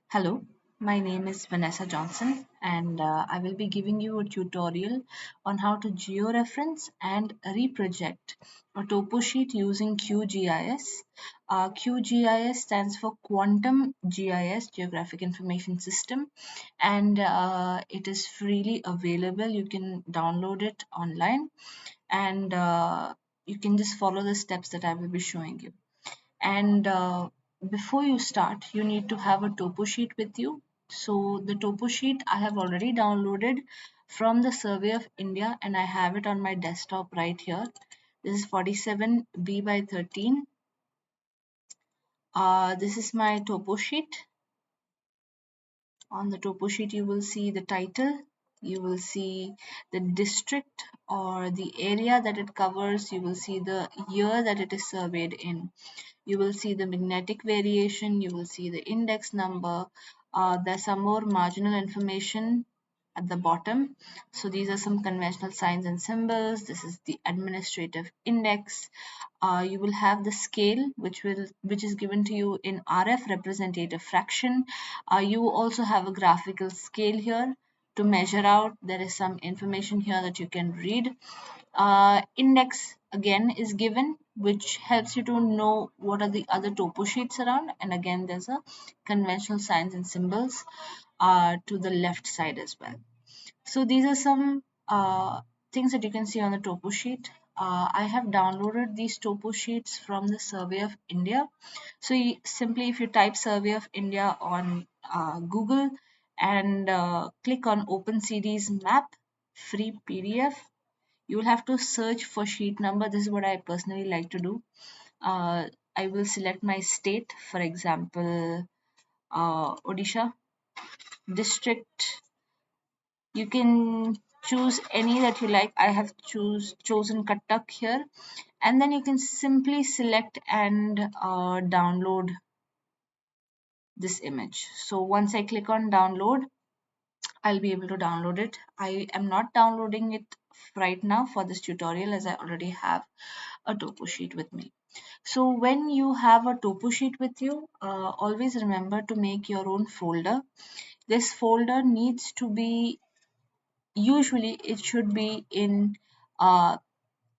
Hello, my name is Vanessa Johnson, and I will be giving you a tutorial on how to georeference and reproject a topo sheet using QGIS. QGIS stands for Quantum GIS, Geographic Information System, and it is freely available. You can download it online, and you can just follow the steps that I will be showing you. And before you start, you need to have a topo sheet with you. So the topo sheet I have already downloaded from the Survey of India, and I have it on my desktop right here. This is 47B by 13. This is my topo sheet. On the topo sheet, you will see the title, you will see the district or the area that it covers, you will see the year that it is surveyed in. You will see the magnetic variation, you will see the index number. There's some more marginal information at the bottom. So these are some conventional signs and symbols. This is the administrative index. You will have the scale, which is given to you in RF, representative fraction. You also have a graphical scale here to measure out. There is some information here that you can read. Index again is given, which helps you to know what are the other topo sheets around. And again, there's a conventional signs and symbols to the left side as well. So these are some things that you can see on the topo sheet. I have downloaded these topo sheets from the Survey of India. So simply, if you type Survey of India on Google and click on OpenCD's map, free PDF, you will have to search for sheet number. This is what I personally like to do. I will select my state, for example, Odisha, district. You can choose any that you like. I have chosen Cuttack here, and then you can simply select and download this image. So once I click on download, I'll be able to download it. I am not downloading it right now for this tutorial as I already have a topo sheet with me. So when you have a topo sheet with you, always remember to make your own folder. This folder needs to be, usually it should be in uh,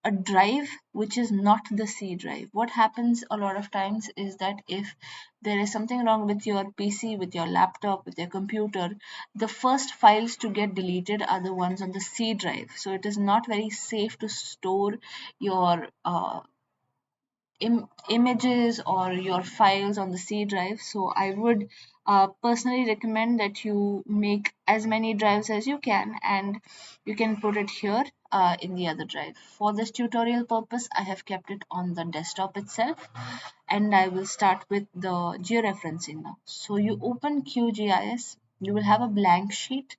a drive which is not the C drive. What happens a lot of times is that if there is something wrong with your PC, with your laptop, with your computer, the first files to get deleted are the ones on the C drive. So it is not very safe to store your images or your files on the C drive. So I would personally recommend that you make as many drives as you can, and you can put it here in the other drive. For this tutorial purpose, I have kept it on the desktop itself, and I will start with the georeferencing now. So you open QGIS, you will have a blank sheet.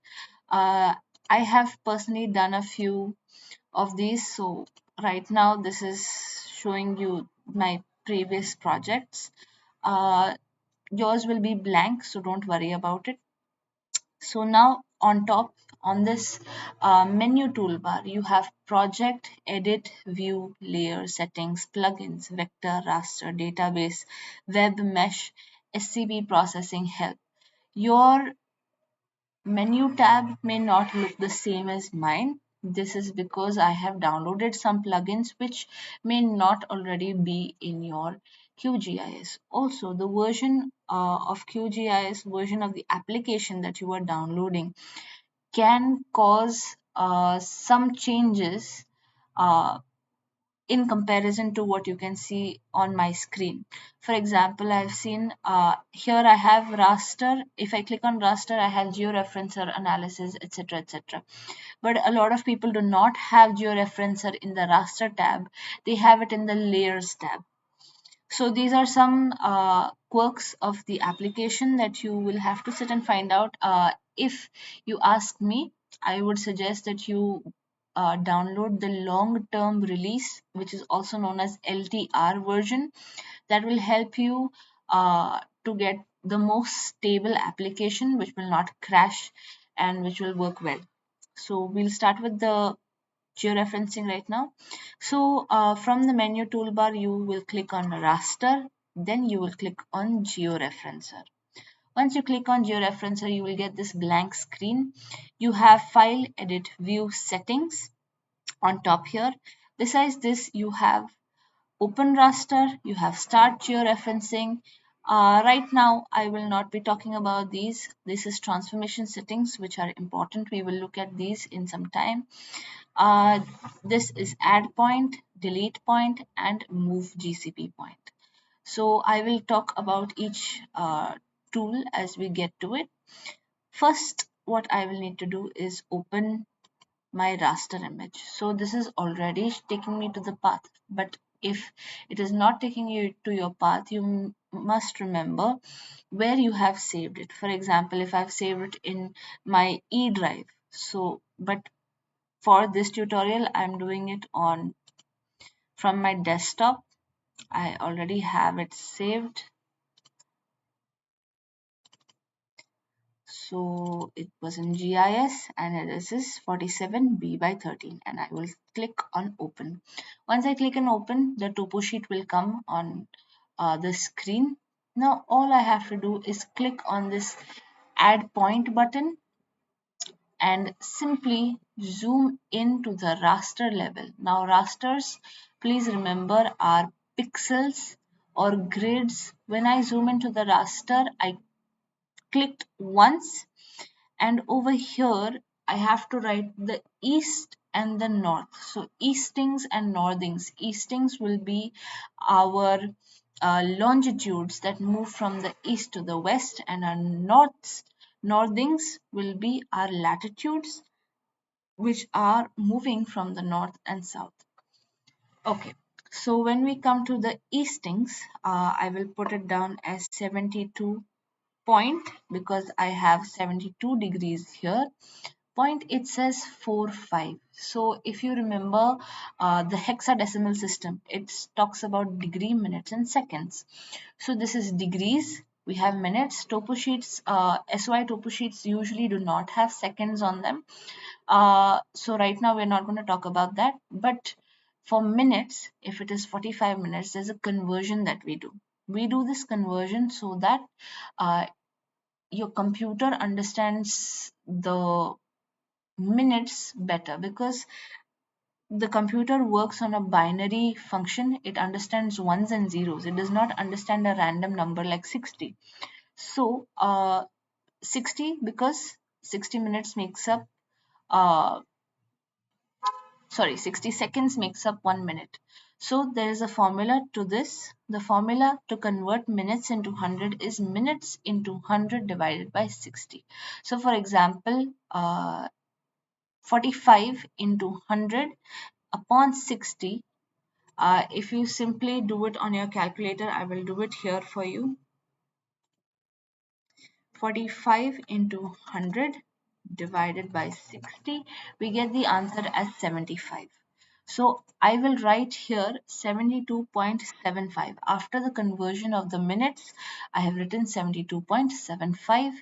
I have personally done a few of these. So right now this is showing you my previous projects. Yours will be blank, so don't worry about it. So now on top, on this menu toolbar, you have project, edit, view, layer, settings, plugins, vector, raster, database, web mesh, SCP processing, help. Your menu tab may not look the same as mine. This is because I have downloaded some plugins which may not already be in your QGIS. Also, the version of QGIS, version of the application that you are downloading, can cause some changes uh, in comparison to what you can see on my screen. For example, I've seen here I have raster. If I click on raster, I have georeferencer analysis, etc., etc. But a lot of people do not have georeferencer in the raster tab. They have it in the layers tab. So these are some quirks of the application that you will have to sit and find out. If you ask me, I would suggest that you download the long-term release, which is also known as LTR version. That will help you to get the most stable application, which will not crash and which will work well. So we'll start with the georeferencing right now. So from the menu toolbar, you will click on raster, then you will click on georeferencer. Once you click on georeferencer, you will get this blank screen. You have file, edit, view, settings on top here. Besides this, you have open raster, you have start georeferencing. Right now, I will not be talking about these. This is transformation settings, which are important. We will look at these in some time. This is add point, delete point, and move GCP point. So I will talk about each tool as we get to it. First, what I will need to do is open my raster image. So this is already taking me to the path, but if it is not taking you to your path, you must remember where you have saved it. For example, if I've saved it in my E drive, so but for this tutorial, I'm doing it on from my desktop. I already have it saved. So it was in GIS and this is 47B by 13 and I will click on open. Once I click on open, the topo sheet will come on the screen. Now all I have to do is click on this add point button and simply zoom into the raster level. Now rasters, please remember, are pixels or grids. When I zoom into the raster, I clicked once and over here I have to write the east and the north. So eastings and northings. Eastings will be our longitudes that move from the east to the west, and our northings will be our latitudes which are moving from the north and south. Okay, so when we come to the eastings, I will put it down as 72 point because I have 72 degrees here. Point, it says 4 5. So if you remember the hexadecimal system, it talks about degree, minutes and seconds. So this is degrees, we have minutes. Topo sheets, SY topo sheets usually do not have seconds on them. So right now we're not going to talk about that, but for minutes, if it is 45 minutes, there's a conversion that we do this conversion so that uh, your computer understands the minutes better, because the computer works on a binary function. It understands ones and zeros. It does not understand a random number like 60. So 60, because 60 minutes makes up uh, 60 seconds makes up 1 minute. So there is a formula to this. The formula to convert minutes into 100 is minutes into 100 divided by 60. So for example, 45 into 100 upon 60. If you simply do it on your calculator, I will do it here for you. 45 into 100 divided by 60, we get the answer as 75. So I will write here 72.75. After the conversion of the minutes, I have written 72.75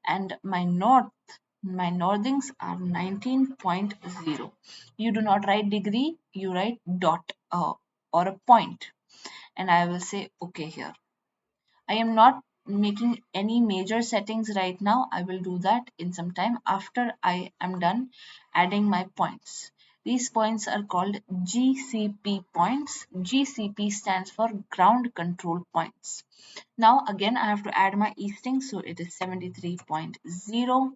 and my northings are 19.0. You do not write degree, you write dot or a point, and I will say okay here. I am not making any major settings right now. I will do that in some time after I am done adding my points. These points are called GCP points. GCP stands for ground control points. Now again I have to add my easting, so it is 73.0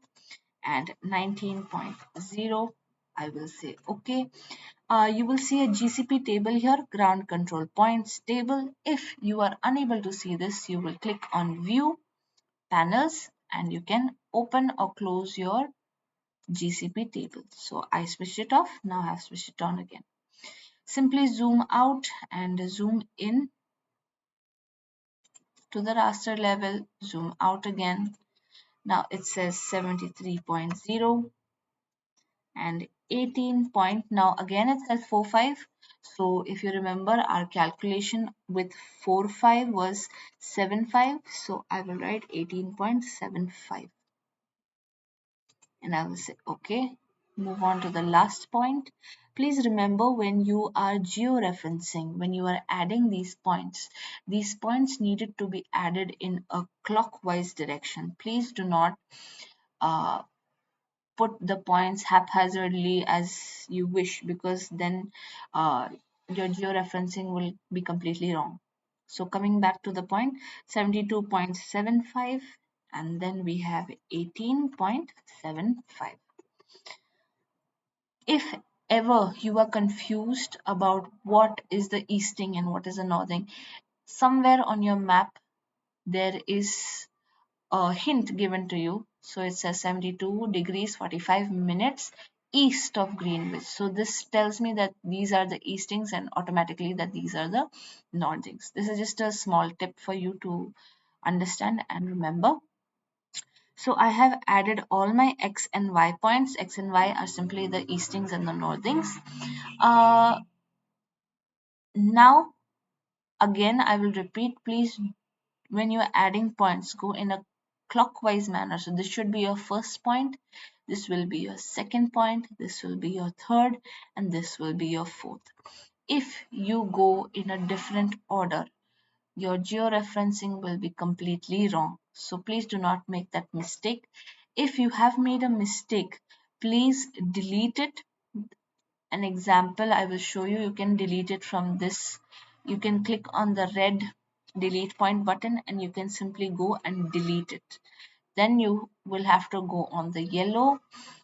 and 19.0. I will say okay. You will see a GCP table here, ground control points table. If you are unable to see this, you will click on view panels and you can open or close your GCP table. So I switched it off. Now I have switched it on again. Simply zoom out and zoom in to the raster level, zoom out again. Now it says 73.0 and 18 point. Now again it says 45. So if you remember, our calculation with 45 was 75. So I will write 18.75 and I will say okay. move on to the last point. Please remember, when you are georeferencing, when you are adding these points needed to be added in a clockwise direction. Please do not uh, put the points haphazardly as you wish, because then uh, your georeferencing will be completely wrong. So coming back to the point, 72.75, and then we have 18.75. If ever you are confused about what is the easting and what is the northing, somewhere on your map there is a hint given to you. So it says 72 degrees 45 minutes east of Greenwich. So this tells me that these are the eastings and automatically that these are the northings. This is just a small tip for you to understand and remember. So I have added all my x and y points. X and y are simply the eastings and the northings. Now again I will repeat, please, when you are adding points, go in a clockwise manner. So this should be your first point, this will be your second point, this will be your third, and this will be your fourth. If you go in a different order, your georeferencing will be completely wrong. So please do not make that mistake. If you have made a mistake, please delete it. An example I will show you. You can delete it from this. You can click on the red delete point button and you can simply go and delete it. Then you will have to go on the yellow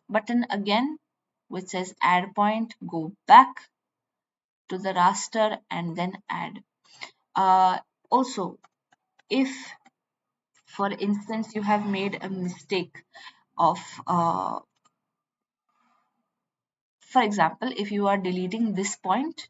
button again, which says add point, go back to the raster and then add. Also, if for instance you have made a mistake of for example, if you are deleting this point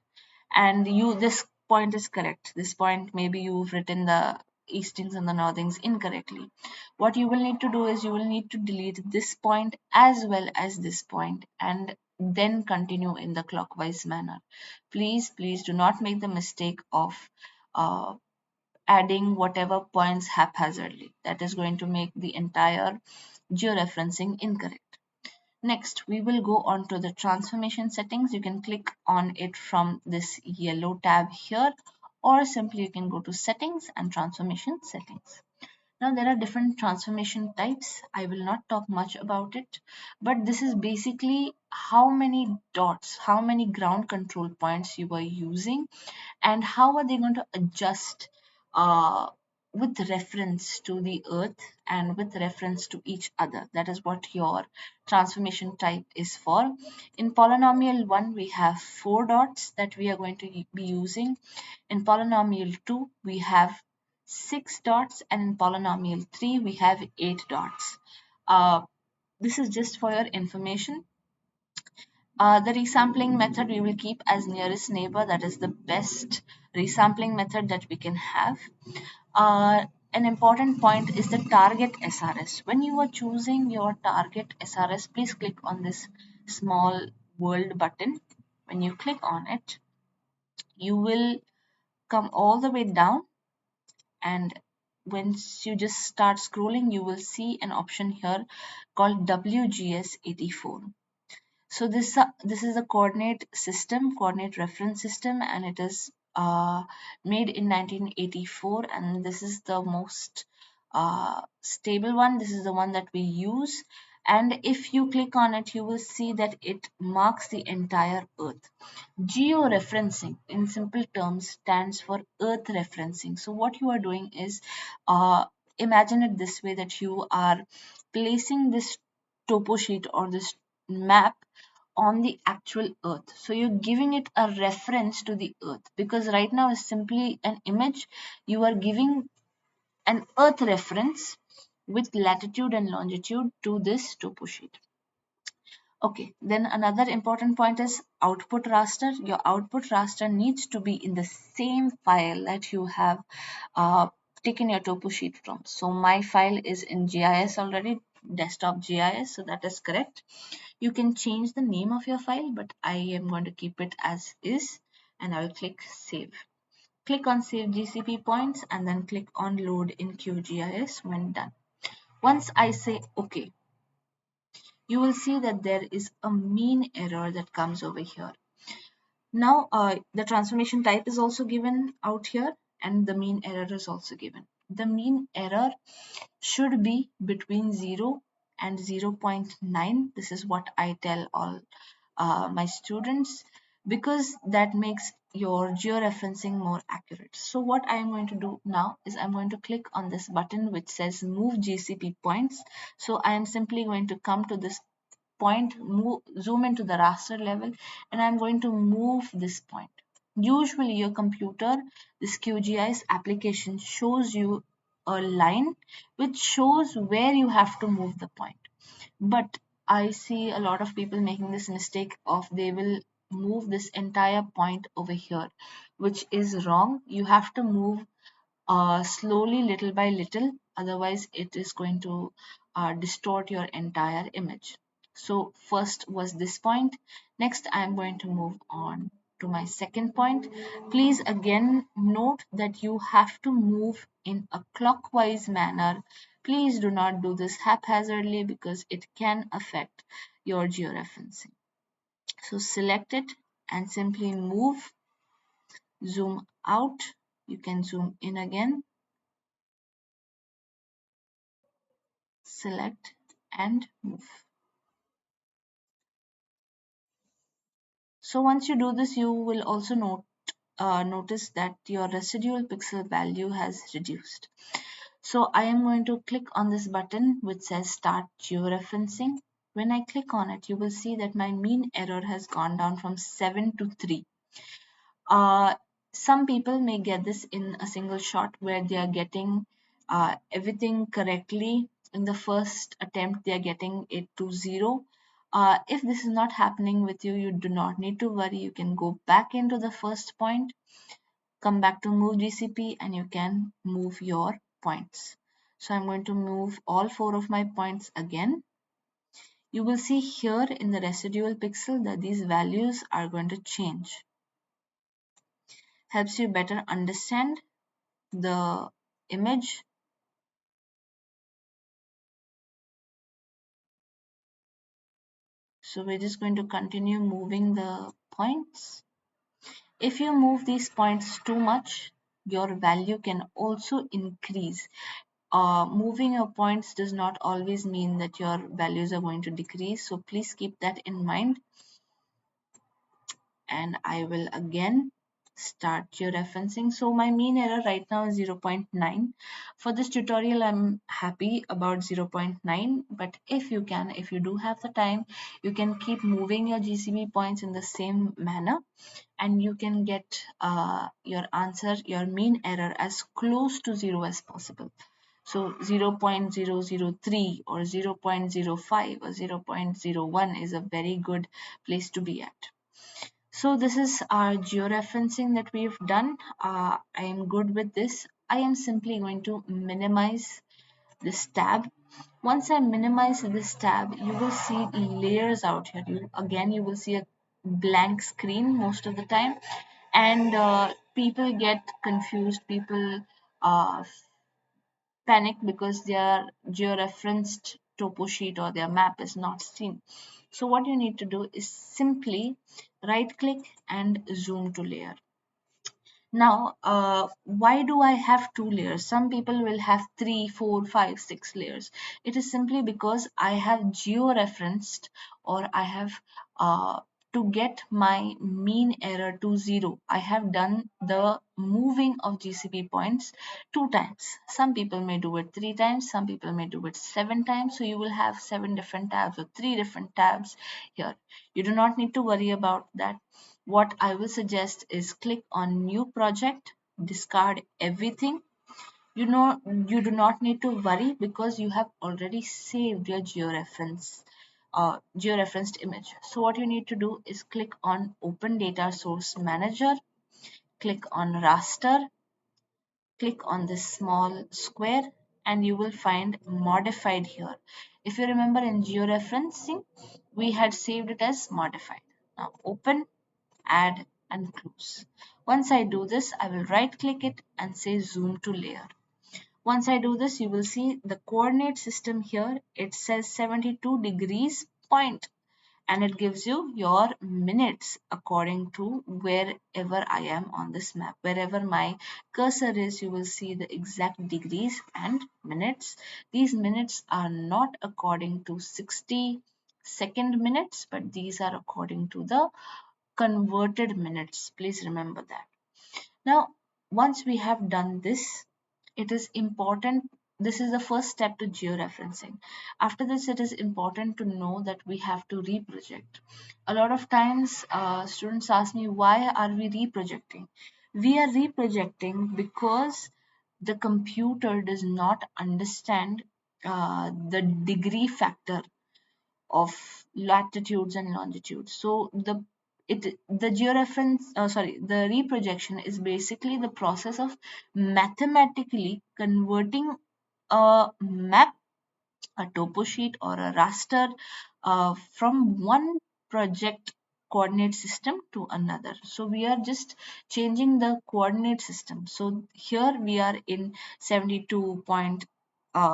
and this point is correct, this point maybe you've written the eastings and the northings incorrectly, what you will need to do is you will need to delete this point as well as this point and then continue in the clockwise manner. Please do not make the mistake of uh, adding whatever points haphazardly. That is going to make the entire georeferencing incorrect. Next, we will go on to the transformation settings. You can click on it from this yellow tab here, or simply you can go to settings and transformation settings. Now there are different transformation types. I will not talk much about it, but this is basically how many dots, how many ground control points you are using and how are they going to adjust uh, with reference to the earth and with reference to each other. That is what your transformation type is for. In polynomial 1 we have 4 dots that we are going to be using. In polynomial 2 we have 6 dots, and in polynomial 3 we have 8 dots. This is just for your information. The resampling method we will keep as nearest neighbor. That is the best resampling method that we can have. An important point is the target SRS. When you are choosing your target SRS, please click on this small world button. When you click on it, you will come all the way down, and once you just start scrolling, you will see an option here called WGS 84. So this is a coordinate reference system, and it is made in 1984, and this is the most stable one. This is the one that we use, and if you click on it, you will see that it marks the entire Earth. Georeferencing, in simple terms, stands for Earth referencing. So what you are doing is, imagine it this way, that you are placing this topo sheet or this map on the actual earth. So you're giving it a reference to the earth, because right now is simply an image. You are giving an earth reference with latitude and longitude to this topo sheet. Okay, then another important point is output raster. Your output raster needs to be in the same file that you have taken your topo sheet from. So my file is in GIS already, desktop GIS, so that is correct. You can change the name of your file, but I am going to keep it as is, and I will click save. Click on save GCP points and then click on load in QGIS when done. Once I say OK, you will see that there is a mean error that comes over here. Now, the transformation type is also given out here, and the mean error is also given. The mean error should be between 0 and 0.9. This is what I tell all my students, because that makes your georeferencing more accurate. So what I am going to do now is I'm going to click on this button which says move GCP points. So I am simply going to come to this point, zoom into the raster level, and I'm going to move this point. Usually your computer, this QGIS application, shows you a line which shows where you have to move the point. But I see a lot of people making this mistake of they will move this entire point over here, which is wrong. You have to move slowly, little by little, otherwise it is going to distort your entire image. So first was this point. Next I am going to move on to my second point. Please again note that you have to move in a clockwise manner. Please do not do this haphazardly because it can affect your georeferencing. So select it and simply move, zoom out. You can zoom in again, select and move. So once you do this, you will also notice that your residual pixel value has reduced. So I am going to click on this button which says start georeferencing. When I click on it, you will see that my mean error has gone down from 7 to 3. Uh, some people may get this in a single shot where they are getting everything correctly. In the first attempt, they are getting it to 0. If this is not happening with you, you do not need to worry. You can go back into the first point, come back to move GCP, and you can move your points. So I'm going to move all 4 of my points again. You will see here in the residual pixel that these values are going to change. Helps you better understand the image. So we're just going to continue moving the points. If you move these points too much, your value can also increase. Moving your points does not always mean that your values are going to decrease. So please keep that in mind. And I will again start georeferencing. So my mean error right now is 0.9. For this tutorial, I'm happy about 0.9, but if you do have the time, you can keep moving your GCP points in the same manner, and you can get your answer, your mean error, as close to 0 as possible. So 0.003 or 0.05 or 0.01 is a very good place to be at. So this is our georeferencing that we've done. I am good with this. I am simply going to minimize this tab. Once I minimize this tab, you will see layers out here. You will see a blank screen most of the time, and people get confused. People panic because their georeferenced topo sheet or their map is not seen. So what you need to do is simply right click and zoom to layer. Now, why do I have 2 layers? Some people will have 3, 4, 5, 6 layers. It is simply because I have georeferenced, or I have to get my mean error to 0. I have done the moving of GCP points 2 times. Some people may do it 3 times. Some people may do it 7 times. So you will have 7 different tabs or 3 different tabs here. You do not need to worry about that. What I will suggest is click on new project, discard everything. You do not need to worry because you have already saved your georeferenced image. So what you need to do is click on open data source manager, click on raster, click on this small square, and you will find modified here. If you remember, in georeferencing we had saved it as modified. Now open, add and close. Once I do this, I will right click it and say zoom to layer. Once I do this, you will see the coordinate system here. It says 72 degrees point, and it gives you your minutes according to wherever I am on this map. Wherever my cursor is, you will see the exact degrees and minutes. These minutes are not according to 60-second minutes, but these are according to the converted minutes. Please remember that. Now, once we have done this, it is important. This is the first step to georeferencing. After this, it is important to know that we have to reproject. A lot of times, students ask me, why are we reprojecting? We are reprojecting because the computer does not understand the degree factor of latitudes and longitudes. So the georeference, the reprojection is basically the process of mathematically converting a map, a topo sheet, or a raster from one project coordinate system to another. So we are just changing the coordinate system. So here we are in 72 point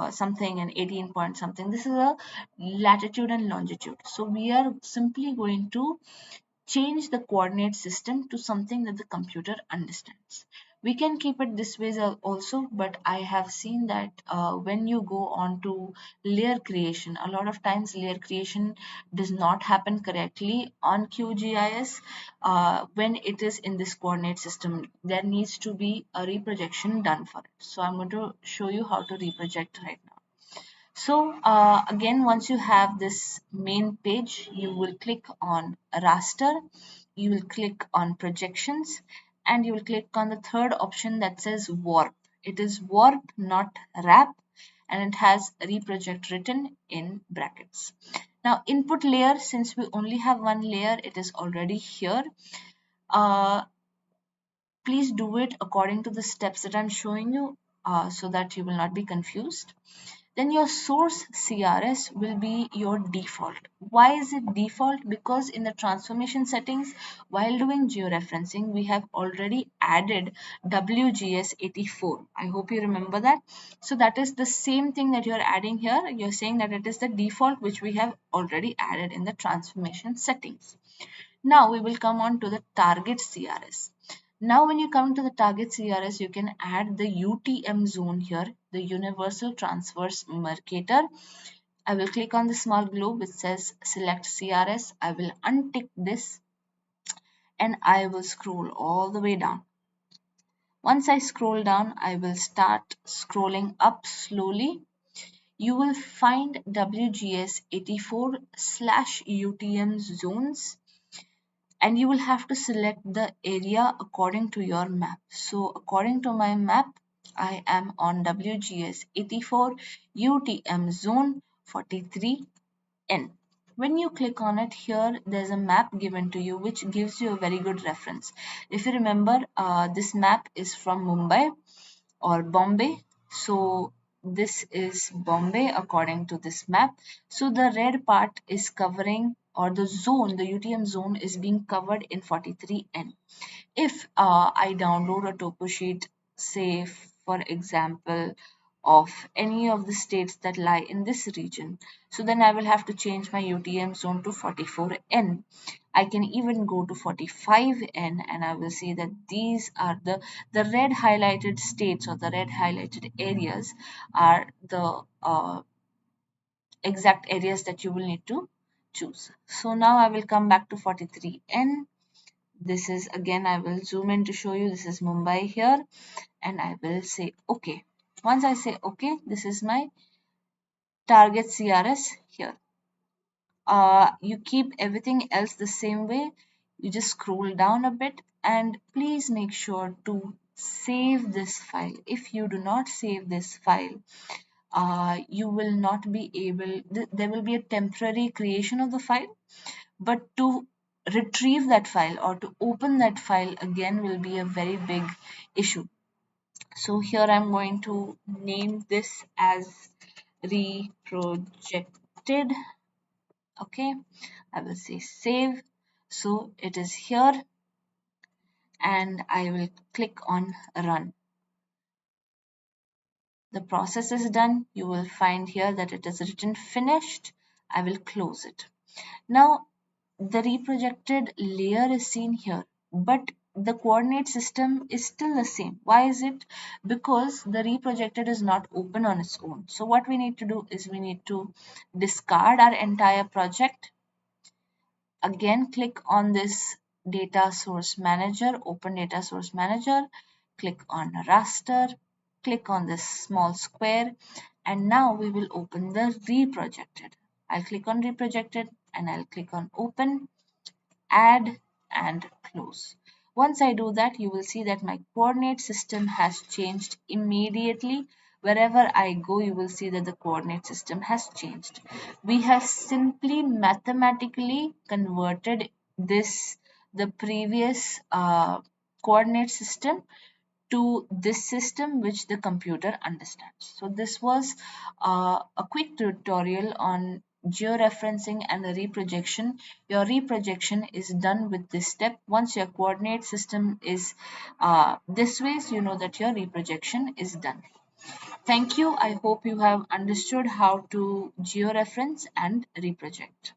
something and 18 point something. This is a latitude and longitude. So we are simply going to change the coordinate system to something that the computer understands. We can keep it this way also, but I have seen that when you go on to layer creation, a lot of times layer creation does not happen correctly on QGIS when it is in this coordinate system. There needs to be a reprojection done for it. So I'm going to show you how to reproject right now. So again, once you have this main page, you will click on raster, you will click on projections, and you will click on the third option that says warp. It is warp, not wrap, and it has reproject written in brackets. Now input layer, since we only have one layer, it is already here. Uh, Please do it according to the steps that I'm showing you so that you will not be confused. Then your source CRS will be your default. Why is it default? Because in the transformation settings, while doing georeferencing, we have already added WGS 84. I hope you remember that. So that is the same thing that you're adding here. You're saying that it is the default which we have already added in the transformation settings. Now we will come on to the target CRS. Now when you come to the target CRS, you can add the UTM zone here, the Universal Transverse Mercator. I will click on the small globe which says select CRS. I will untick this and I will scroll all the way down. Once I scroll down, I will start scrolling up slowly. You will find WGS 84/UTM zones, and you will have to select the area according to your map. So according to my map, I am on WGS 84 UTM zone 43N. When you click on it here, there's a map given to you which gives you a very good reference. If you remember, this map is from Mumbai or Bombay. So this is Bombay according to this map. So the red part is covering, or the zone, the UTM zone is being covered in 43N. If I download a topo sheet, say for example, of any of the states that lie in this region, so then I will have to change my UTM zone to 44N. I can even go to 45N and I will see that these are the red highlighted states, or the red highlighted areas are the exact areas that you will need to choose. So now I will come back to 43N. This is, again, I will zoom in to show you, this is Mumbai here, and I will say OK. Once I say OK, this is my target CRS here. You keep everything else the same way. You just scroll down a bit and please make sure to save this file. If you do not save this file, you will not be able, there will be a temporary creation of the file, but to retrieve that file or to open that file again will be a very big issue. So here I'm going to name this as reprojected. Okay, I will say save. So it is here and I will click on run. The process is done. You will find here that it is written finished. I will close it. Now, the reprojected layer is seen here, but the coordinate system is still the same. Why is it? Because the reprojected is not open on its own. So what we need to do is we need to discard our entire project. Again, click on this data source manager, open data source manager, click on raster, click on this small square, and now we will open the reprojected. I'll click on reprojected and I'll click on open, add, and close. Once I do that, you will see that my coordinate system has changed immediately. Wherever I go, you will see that the coordinate system has changed. We have simply mathematically converted the previous coordinate system to this system which the computer understands. So this was a quick tutorial on georeferencing and the reprojection. Your reprojection is done with this step. Once your coordinate system is this way, so you know that your reprojection is done. Thank you. I hope you have understood how to georeference and reproject.